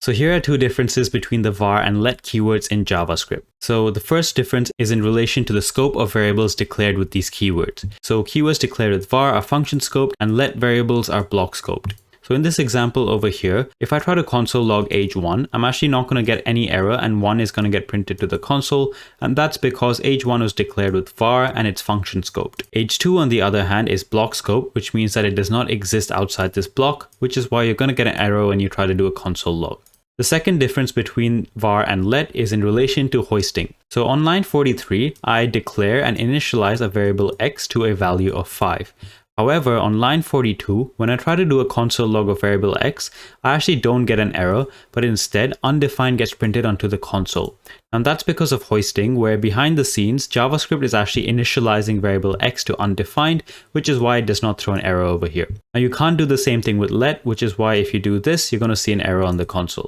So here are two differences between the var and let keywords in JavaScript. So the first difference is in relation to the scope of variables declared with these keywords. So keywords declared with var are function scoped and let variables are block scoped. So in this example over here, if I try to console log age 1, I'm actually not going to get any error and 1 is going to get printed to the console, and that's because age 1 was declared with var and it's function scoped. Age 2 on the other hand is block scoped, which means that it does not exist outside this block, which is why you're going to get an error when you try to do a console log. The second difference between var and let is in relation to hoisting. So on line 43, I declare and initialize a variable x to a value of 5. However, on line 42, when I try to do a console log of variable x, I actually don't get an error, but instead undefined gets printed onto the console. And that's because of hoisting, where behind the scenes, JavaScript is actually initializing variable x to undefined, which is why it does not throw an error over here. Now you can't do the same thing with let, which is why if you do this, you're going to see an error on the console.